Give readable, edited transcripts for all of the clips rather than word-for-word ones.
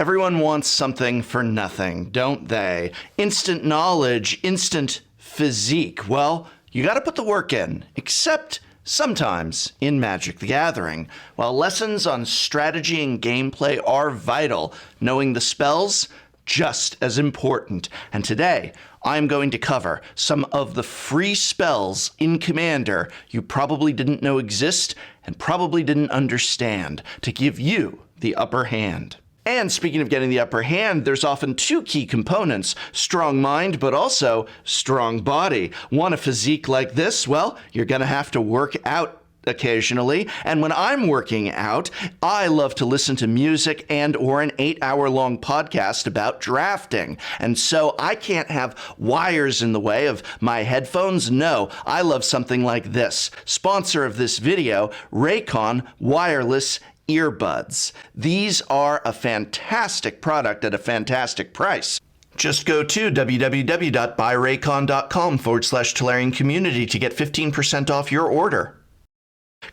Everyone wants something for nothing, don't they? Instant knowledge, instant physique. Well, you gotta put the work in, except sometimes in Magic the Gathering. While lessons on strategy and gameplay are vital, knowing the spells, just as important. And today, I'm going to cover some of the free spells in Commander you probably didn't know exist and probably didn't understand to give you the upper hand. And speaking of getting the upper hand, there's often two key components: strong mind, but also strong body. Want a physique like this? Well, you're gonna have to work out occasionally. And when I'm working out, I love to listen to music and or an 8-hour-long podcast about drafting. And so I can't have wires in the way of my headphones. No, I love something like this. Sponsor of this video, Raycon wireless earbuds. These are a fantastic product at a fantastic price. Just go to www.buyraycon.com/Tolarian Community to get 15% off your order.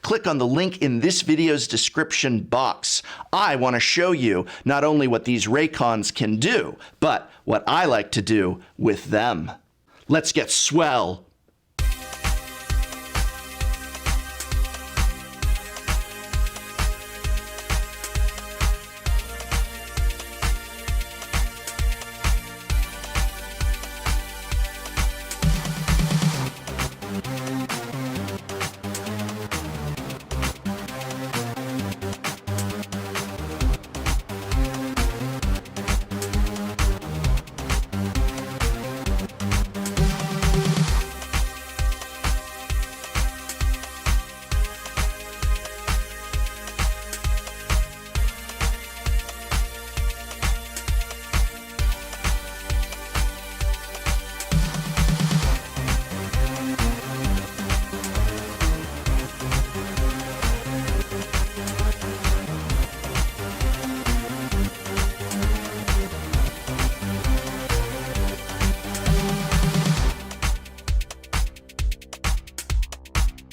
Click on the link in this video's description box. I want to show you not only what these Raycons can do, but what I like to do with them. Let's get swell.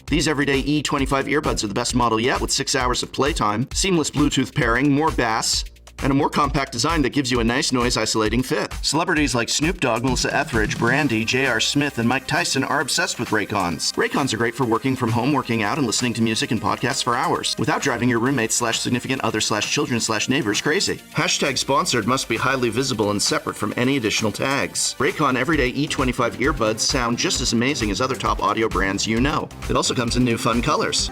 These everyday E25 earbuds are the best model yet, with 6 hours of playtime, seamless Bluetooth pairing, more bass, and a more compact design that gives you a nice noise-isolating fit. Celebrities like Snoop Dogg, Melissa Etheridge, Brandy, J.R. Smith, and Mike Tyson are obsessed with Raycons. Raycons are great for working from home, working out, and listening to music and podcasts for hours, without driving your roommates/significant other/children/neighbors crazy. Hashtag sponsored must be highly visible and separate from any additional tags. Raycon everyday E25 earbuds sound just as amazing as other top audio brands you know. It also comes in new fun colors.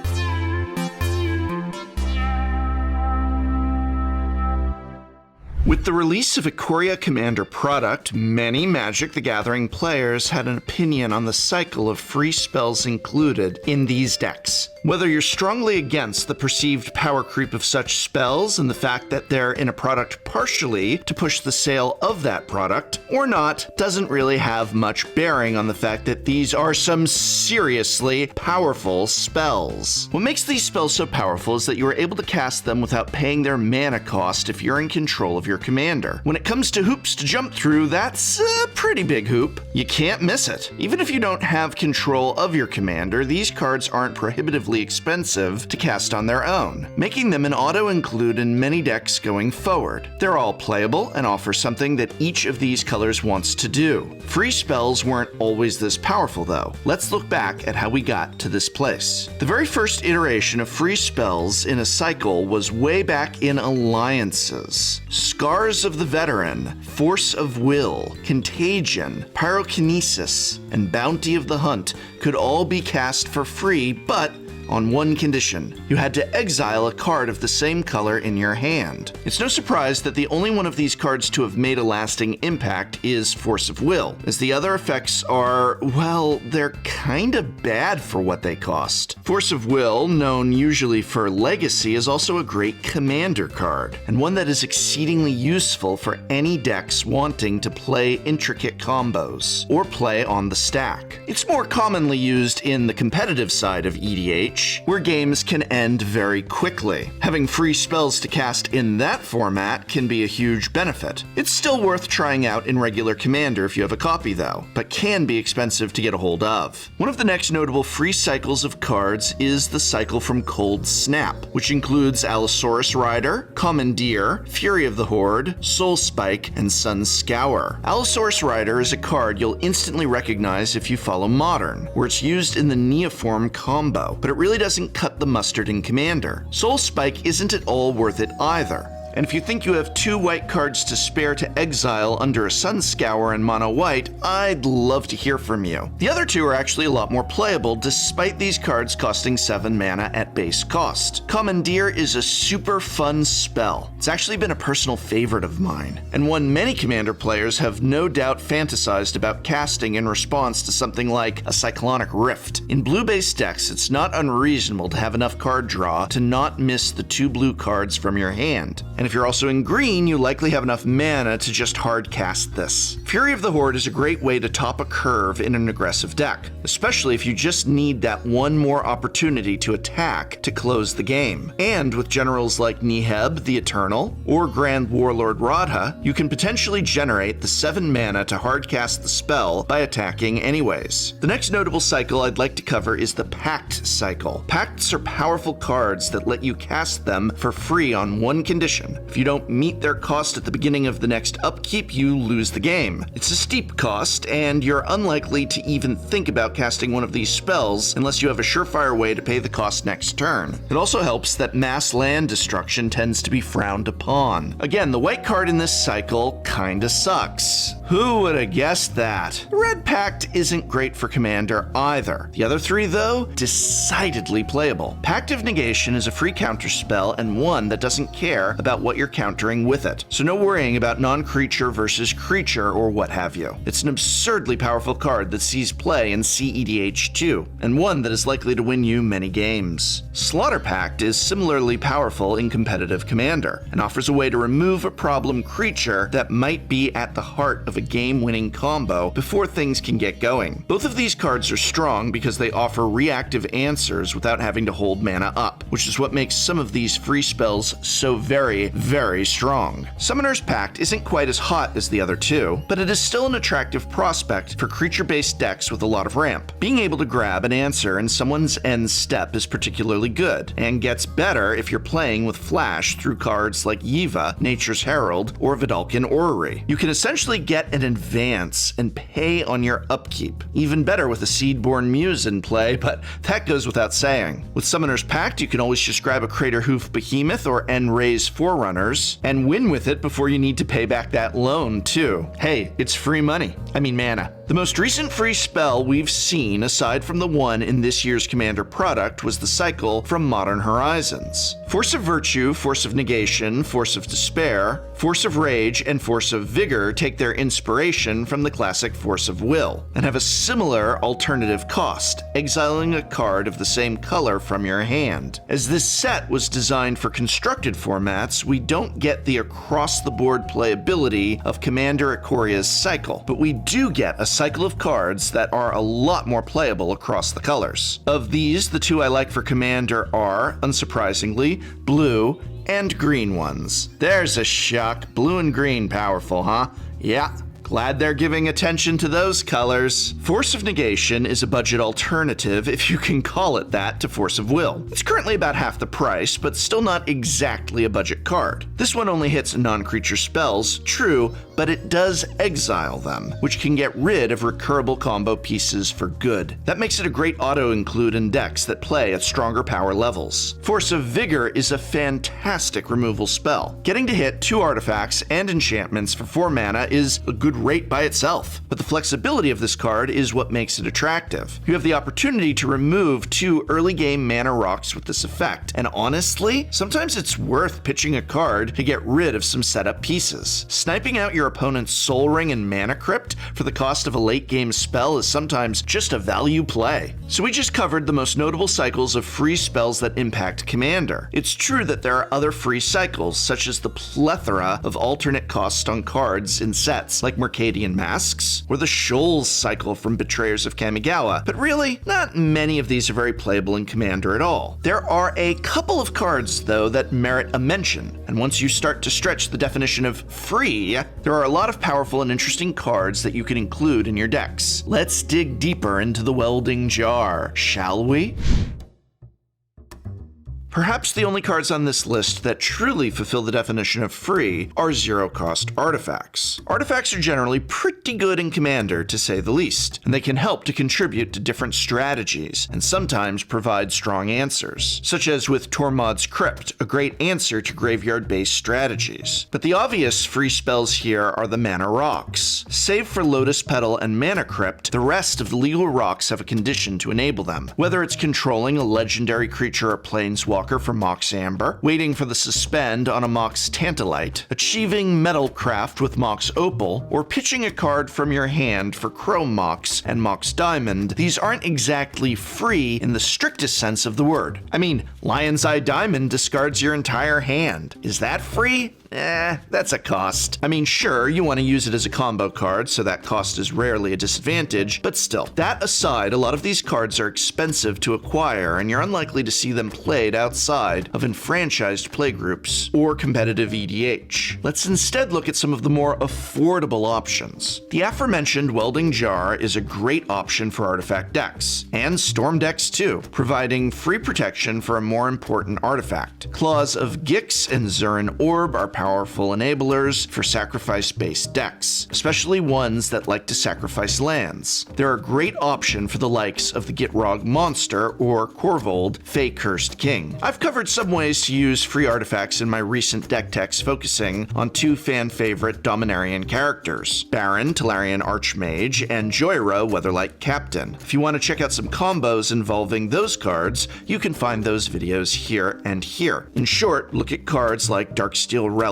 With the release of Ikoria Commander product, many Magic the Gathering players had an opinion on the cycle of free spells included in these decks. Whether you're strongly against the perceived power creep of such spells and the fact that they're in a product partially to push the sale of that product, or not, doesn't really have much bearing on the fact that these are some seriously powerful spells. What makes these spells so powerful is that you are able to cast them without paying their mana cost if you're in control of your commander. When it comes to hoops to jump through, that's a pretty big hoop. You can't miss it. Even if you don't have control of your commander, these cards aren't prohibitively expensive to cast on their own, making them an auto-include in many decks going forward. They're all playable and offer something that each of these colors wants to do. Free spells weren't always this powerful though. Let's look back at how we got to this place. The very first iteration of free spells in a cycle was way back in Alliances. Scars of the Veteran, Force of Will, Contagion, Pyrokinesis, and Bounty of the Hunt could all be cast for free, but on one condition. You had to exile a card of the same color in your hand. It's no surprise that the only one of these cards to have made a lasting impact is Force of Will, as the other effects are, well, they're kinda bad for what they cost. Force of Will, known usually for Legacy, is also a great commander card, and one that is exceedingly useful for any decks wanting to play intricate combos, or play on the stack. It's more commonly used in the competitive side of EDH, match, where games can end very quickly. Having free spells to cast in that format can be a huge benefit. It's still worth trying out in regular Commander if you have a copy though, but can be expensive to get a hold of. One of the next notable free cycles of cards is the cycle from Cold Snap, which includes Allosaurus Rider, Commandeer, Fury of the Horde, Soul Spike, and Sun Scour. Allosaurus Rider is a card you'll instantly recognize if you follow Modern, where it's used in the Neoform combo, but it really doesn't cut the mustard in Commander. Soul Spike isn't at all worth it either. And if you think you have 2 white cards to spare to exile under a Sun Scour and mono white, I'd love to hear from you. The other 2 are actually a lot more playable despite these cards costing 7 mana at base cost. Commandeer is a super fun spell. It's actually been a personal favorite of mine, and one many Commander players have no doubt fantasized about casting in response to something like a Cyclonic Rift. In blue-based decks, it's not unreasonable to have enough card draw to not miss the 2 blue cards from your hand. And if you're also in green, you likely have enough mana to just hard cast this. Fury of the Horde is a great way to top a curve in an aggressive deck, especially if you just need that one more opportunity to attack to close the game. And with generals like Neheb, the Eternal, or Grand Warlord Radha, you can potentially generate the 7 mana to hard cast the spell by attacking anyways. The next notable cycle I'd like to cover is the Pact Cycle. Pacts are powerful cards that let you cast them for free on one condition. If you don't meet their cost at the beginning of the next upkeep, you lose the game. It's a steep cost, and you're unlikely to even think about casting one of these spells unless you have a surefire way to pay the cost next turn. It also helps that mass land destruction tends to be frowned upon. Again, the white card in this cycle kinda sucks. Who would have guessed that? The Red Pact isn't great for Commander either. The other 3, though, decidedly playable. Pact of Negation is a free counter spell and one that doesn't care about what you're countering with it, so no worrying about non-creature versus creature or what have you. It's an absurdly powerful card that sees play in CEDH2, and one that is likely to win you many games. Slaughter Pact is similarly powerful in competitive Commander, and offers a way to remove a problem creature that might be at the heart of a game-winning combo before things can get going. Both of these cards are strong because they offer reactive answers without having to hold mana up, which is what makes some of these free spells so very strong. Summoner's Pact isn't quite as hot as the other 2, but it is still an attractive prospect for creature-based decks with a lot of ramp. Being able to grab an answer in someone's end step is particularly good, and gets better if you're playing with flash through cards like Yiva, Nature's Herald, or Vidalcan Orrery. You can essentially get an advance and pay on your upkeep. Even better with a Seedborn Muse in play, but that goes without saying. With Summoner's Pact, you can always just grab a Craterhoof Behemoth or N-Raise Forerunners and win with it before you need to pay back that loan too. Hey, it's free money. I mean mana. The most recent free spell we've seen, aside from the one in this year's Commander product, was the cycle from Modern Horizons. Force of Virtue, Force of Negation, Force of Despair, Force of Rage, and Force of Vigor take their inspiration from the classic Force of Will, and have a similar alternative cost, exiling a card of the same color from your hand. As this set was designed for constructed formats, we don't get the across-the-board playability of Commander Ikoria's cycle, but we do get a cycle of cards that are a lot more playable across the colors. Of these, the 2 I like for Commander are, unsurprisingly, blue and green ones. There's a shock. Blue and green powerful, huh? Yeah. Glad they're giving attention to those colors. Force of Negation is a budget alternative, if you can call it that, to Force of Will. It's currently about half the price, but still not exactly a budget card. This one only hits non-creature spells, true, but it does exile them, which can get rid of recurable combo pieces for good. That makes it a great auto-include in decks that play at stronger power levels. Force of Vigor is a fantastic removal spell. Getting to hit 2 artifacts and enchantments for 4 mana is a good rate by itself, but the flexibility of this card is what makes it attractive. You have the opportunity to remove 2 early game mana rocks with this effect, and honestly, sometimes it's worth pitching a card to get rid of some setup pieces. Sniping out your opponent's Soul Ring and Mana Crypt for the cost of a late game spell is sometimes just a value play. So we just covered the most notable cycles of free spells that impact Commander. It's true that there are other free cycles, such as the plethora of alternate costs on cards in sets like Arcadian Masks, or the Shoals cycle from Betrayers of Kamigawa, but really, not many of these are very playable in Commander at all. There are a couple of cards, though, that merit a mention, and once you start to stretch the definition of free, there are a lot of powerful and interesting cards that you can include in your decks. Let's dig deeper into the welding jar, shall we? Perhaps the only cards on this list that truly fulfill the definition of free are zero-cost artifacts. Artifacts are generally pretty good in Commander, to say the least, and they can help to contribute to different strategies, and sometimes provide strong answers, such as with Tormod's Crypt, a great answer to graveyard-based strategies. But the obvious free spells here are the mana rocks. Save for Lotus Petal and Mana Crypt, the rest of the legal rocks have a condition to enable them, whether it's controlling a legendary creature or planeswalker for Mox Amber, waiting for the suspend on a Mox Tantalite, achieving Metalcraft with Mox Opal, or pitching a card from your hand for Chrome Mox and Mox Diamond. These aren't exactly free in the strictest sense of the word. I mean, Lion's Eye Diamond discards your entire hand. Is that free? That's a cost. I mean, sure, you want to use it as a combo card, so that cost is rarely a disadvantage, but still. That aside, a lot of these cards are expensive to acquire, and you're unlikely to see them played outside of enfranchised playgroups or competitive EDH. Let's instead look at some of the more affordable options. The aforementioned Welding Jar is a great option for artifact decks, and Storm decks too, providing free protection for a more important artifact. Claws of Gix and Zurin Orb are powerful enablers for sacrifice-based decks, especially ones that like to sacrifice lands. They're a great option for the likes of the Gitrog Monster or Korvold, Fey Cursed King. I've covered some ways to use free artifacts in my recent deck techs focusing on two fan-favorite Dominarian characters, Baron, Tolarian Archmage, and Joyra, Weatherlight Captain. If you want to check out some combos involving those cards, you can find those videos here and here. In short, look at cards like Darksteel Relic,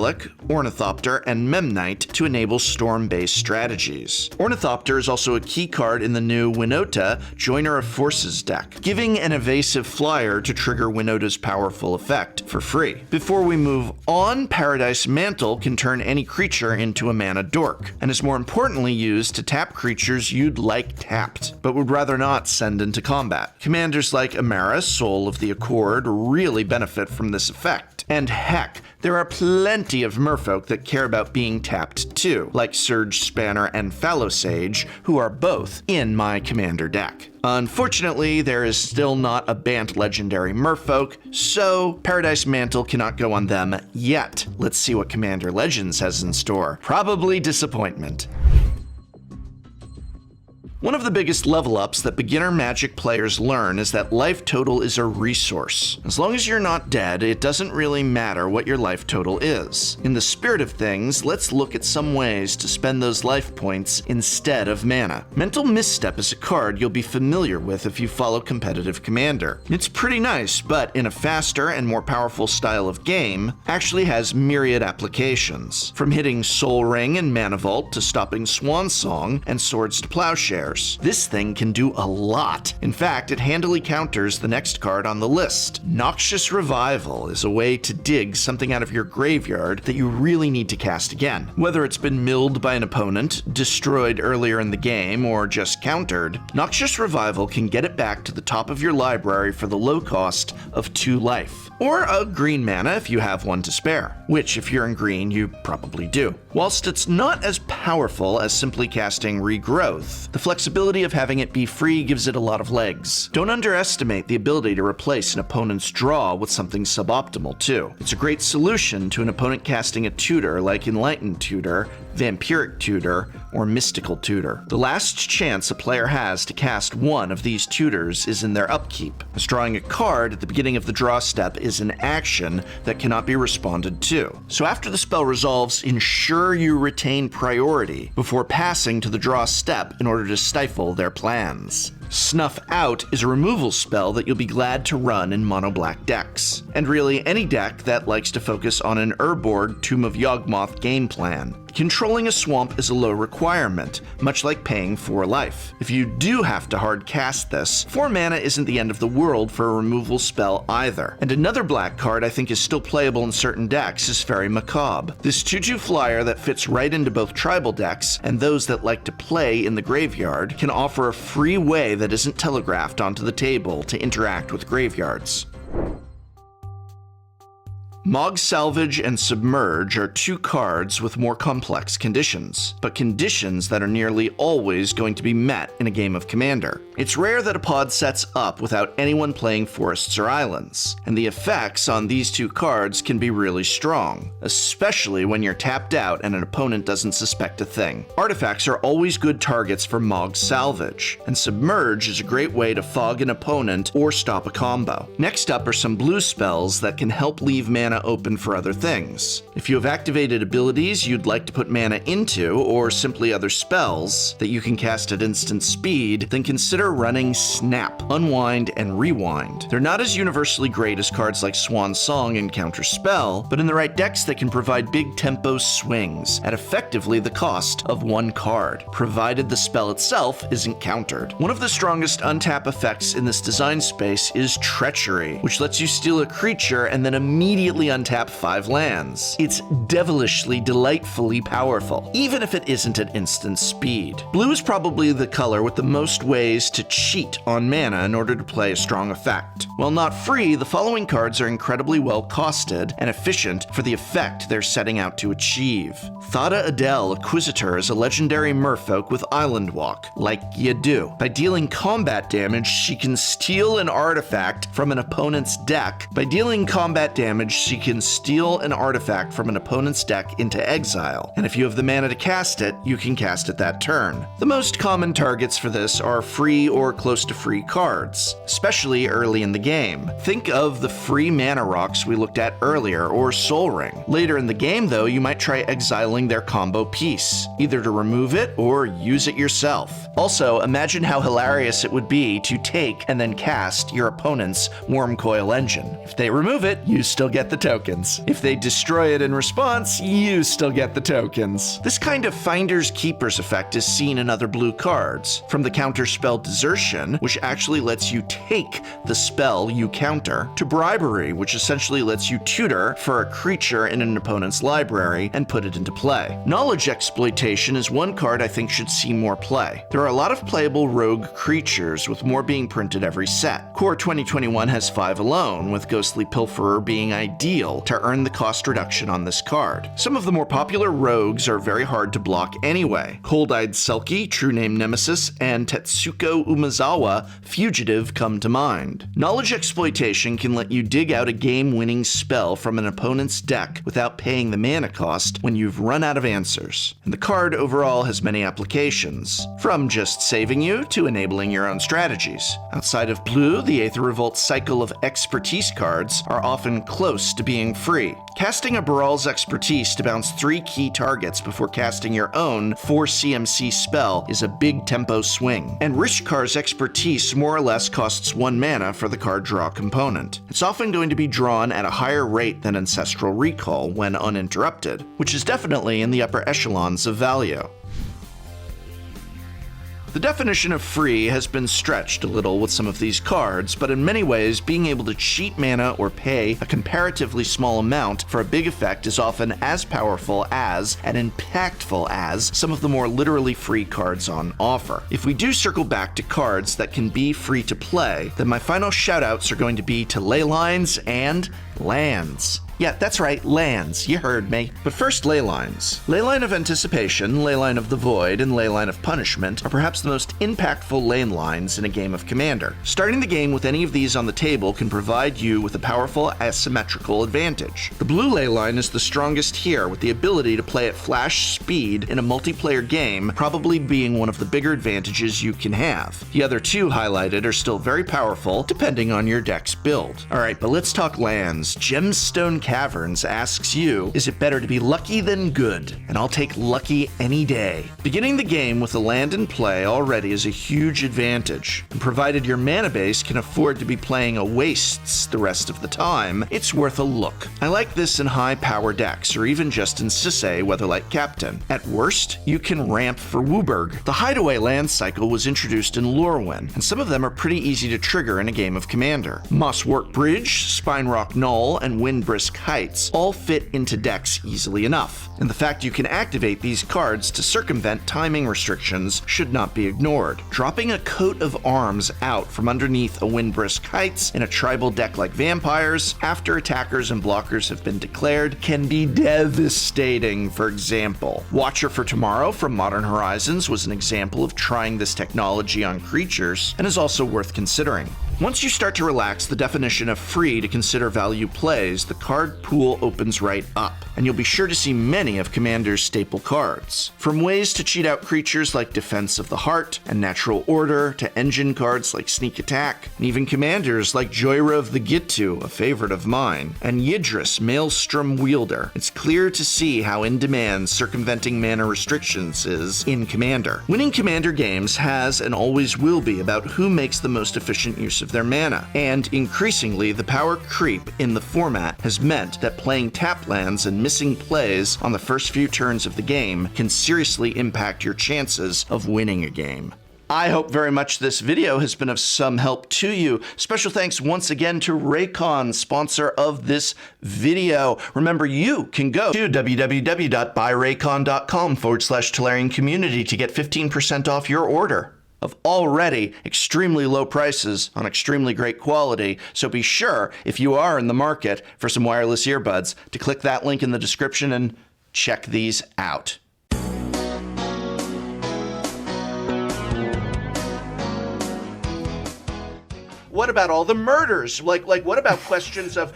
Ornithopter, and Memnite to enable storm-based strategies. Ornithopter is also a key card in the new Winota Joiner of Forces deck, giving an evasive flyer to trigger Winota's powerful effect for free. Before we move on, Paradise Mantle can turn any creature into a mana dork, and is more importantly used to tap creatures you'd like tapped, but would rather not send into combat. Commanders like Amara, Soul of the Accord, really benefit from this effect. And heck, there are plenty of merfolk that care about being tapped too, like Surge Spanner and Phallosage, who are both in my Commander deck. Unfortunately, there is still not a Bant legendary merfolk, so Paradise Mantle cannot go on them yet. Let's see what Commander Legends has in store. Probably disappointment. One of the biggest level ups that beginner Magic players learn is that life total is a resource. As long as you're not dead, it doesn't really matter what your life total is. In the spirit of things, let's look at some ways to spend those life points instead of mana. Mental Misstep is a card you'll be familiar with if you follow competitive Commander. It's pretty nice, but in a faster and more powerful style of game, actually has myriad applications. From hitting Soul Ring and Mana Vault to stopping Swan Song and Swords to Plowshare. This thing can do a lot. In fact, it handily counters the next card on the list. Noxious Revival is a way to dig something out of your graveyard that you really need to cast again. Whether it's been milled by an opponent, destroyed earlier in the game, or just countered, Noxious Revival can get it back to the top of your library for the low cost of 2 life. Or a green mana if you have one to spare, which if you're in green, you probably do. Whilst it's not as powerful as simply casting Regrowth, the flexibility of having it be free gives it a lot of legs. Don't underestimate the ability to replace an opponent's draw with something suboptimal too. It's a great solution to an opponent casting a tutor like Enlightened Tutor, Vampiric Tutor, or Mystical Tutor. The last chance a player has to cast one of these tutors is in their upkeep, as drawing a card at the beginning of the draw step is an action that cannot be responded to. So after the spell resolves, ensure you retain priority before passing to the draw step in order to stifle their plans. Snuff Out is a removal spell that you'll be glad to run in mono-black decks, and really any deck that likes to focus on an Urborg Tomb of Yawgmoth game plan. Controlling a swamp is a low requirement, much like paying 4 life. If you do have to hard cast this, 4 mana isn't the end of the world for a removal spell either. And another black card I think is still playable in certain decks is Fairy Macabre. This 2/2 flyer that fits right into both tribal decks and those that like to play in the graveyard can offer a free way that isn't telegraphed onto the table to interact with graveyards. Mog's Salvage and Submerge are 2 cards with more complex conditions, but conditions that are nearly always going to be met in a game of Commander. It's rare that a pod sets up without anyone playing forests or islands, and the effects on these 2 cards can be really strong, especially when you're tapped out and an opponent doesn't suspect a thing. Artifacts are always good targets for Mog's Salvage, and Submerge is a great way to fog an opponent or stop a combo. Next up are some blue spells that can help leave mana open for other things. If you have activated abilities you'd like to put mana into, or simply other spells that you can cast at instant speed, then consider running Snap, Unwind, and Rewind. They're not as universally great as cards like Swan Song and Counter Spell, but in the right decks they can provide big tempo swings at effectively the cost of 1 card, provided the spell itself isn't countered. One of the strongest untap effects in this design space is Treachery, which lets you steal a creature and then immediately untap 5 lands. It's devilishly, delightfully powerful, even if it isn't at instant speed. Blue is probably the color with the most ways to cheat on mana in order to play a strong effect. While not free, the following cards are incredibly well costed and efficient for the effect they're setting out to achieve. Thada Adel Acquisitor is a legendary merfolk with Island Walk, like you do. By dealing combat damage, she can steal an artifact from an opponent's deck. She can steal an artifact from an opponent's deck into exile, and if you have the mana to cast it, you can cast it that turn. The most common targets for this are free or close to free cards, especially early in the game. Think of the free mana rocks we looked at earlier, or Soul Ring. Later in the game though, you might try exiling their combo piece, either to remove it or use it yourself. Also, imagine how hilarious it would be to take and then cast your opponent's Wormcoil Engine. If they remove it, you still get the tokens. If they destroy it in response, you still get the tokens. This kind of Finders Keepers effect is seen in other blue cards, from the counter spell Desertion, which actually lets you take the spell you counter, to Bribery, which essentially lets you tutor for a creature in an opponent's library and put it into play. Knowledge Exploitation is one card I think should see more play. There are a lot of playable rogue creatures, with more being printed every set. Core 2021 has 5 alone, with Ghostly Pilferer being ideal to earn the cost reduction on this card. Some of the more popular rogues are very hard to block anyway. Cold-Eyed Selkie, True Name Nemesis, and Tetsuko Umezawa, Fugitive, come to mind. Knowledge Exploitation can let you dig out a game-winning spell from an opponent's deck without paying the mana cost when you've run out of answers. And the card overall has many applications, from just saving you to enabling your own strategies. Outside of blue, the Aether Revolt cycle of expertise cards are often close to being free. Casting a Baral's Expertise to bounce 3 key targets before casting your own 4 CMC spell is a big tempo swing. And Rishkar's Expertise more or less costs 1 mana for the card draw component. It's often going to be drawn at a higher rate than Ancestral Recall when uninterrupted, which is definitely in the upper echelons of value. The definition of free has been stretched a little with some of these cards, but in many ways, being able to cheat mana or pay a comparatively small amount for a big effect is often as powerful as and impactful as some of the more literally free cards on offer. If we do circle back to cards that can be free to play, then my final shoutouts are going to be to Leylines and lands. Yeah, that's right, lands. You heard me. But first, Leylines. Leyline of Anticipation, Leyline of the Void, and Leyline of Punishment are perhaps the most impactful lane lines in a game of Commander. Starting the game with any of these on the table can provide you with a powerful asymmetrical advantage. The blue Leyline is the strongest here, with the ability to play at flash speed in a multiplayer game probably being one of the bigger advantages you can have. The other 2 highlighted are still very powerful, depending on your deck's build. Alright, but let's talk lands. Gemstone Taverns asks you, is it better to be lucky than good? And I'll take lucky any day. Beginning the game with a land in play already is a huge advantage, and provided your mana base can afford to be playing a wastes the rest of the time, it's worth a look. I like this in high power decks, or even just in Sisay Weatherlight Captain. At worst, you can ramp for Wooburg. The hideaway land cycle was introduced in Lorwyn, and some of them are pretty easy to trigger in a game of Commander. Mosswork Bridge, Spinerock Knoll, and Windbrisk Heights all fit into decks easily enough, and the fact you can activate these cards to circumvent timing restrictions should not be ignored. Dropping a coat of arms out from underneath a Windbrisk Heights in a tribal deck like Vampires, after attackers and blockers have been declared, can be devastating. For example, Watcher for Tomorrow from Modern Horizons was an example of trying this technology on creatures, and is also worth considering. Once you start to relax the definition of free to consider value plays, the card pool opens right up, and you'll be sure to see many of Commander's staple cards. From ways to cheat out creatures like Defense of the Heart and Natural Order, to engine cards like Sneak Attack, and even commanders like Joyra of the Gitu, a favorite of mine, and Yidris, Maelstrom Wielder. It's clear to see how in demand circumventing mana restrictions is in Commander. Winning Commander games has and always will be about who makes the most efficient use of their mana, and increasingly the power creep in the format has meant that playing tapped lands and missing plays on the first few turns of the game can seriously impact your chances of winning a game. I hope very much this video has been of some help to you. Special thanks once again to Raycon, sponsor of this video. Remember, you can go to www.buyraycon.com/Tolarian Community to get 15% off your order of already extremely low prices on extremely great quality. So be sure, if you are in the market for some wireless earbuds, to click that link in the description and check these out. What about all the murders? Like what about questions of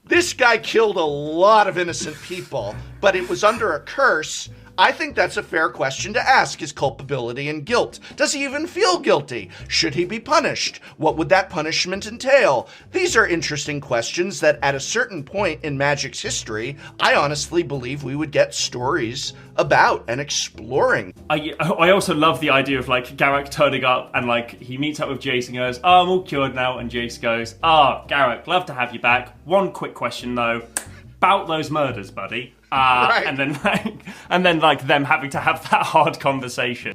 this guy killed a lot of innocent people, but it was under a curse? I think that's a fair question to ask, his culpability and guilt. Does he even feel guilty? Should he be punished? What would that punishment entail? These are interesting questions that at a certain point in Magic's history, I honestly believe we would get stories about and exploring. I also love the idea of like Garrick turning up and like he meets up with Jace and goes, "Oh, I'm all cured now," and Jace goes, "Ah, Garrick, love to have you back. One quick question though, about those murders, buddy." Right. And then them having to have that hard conversation.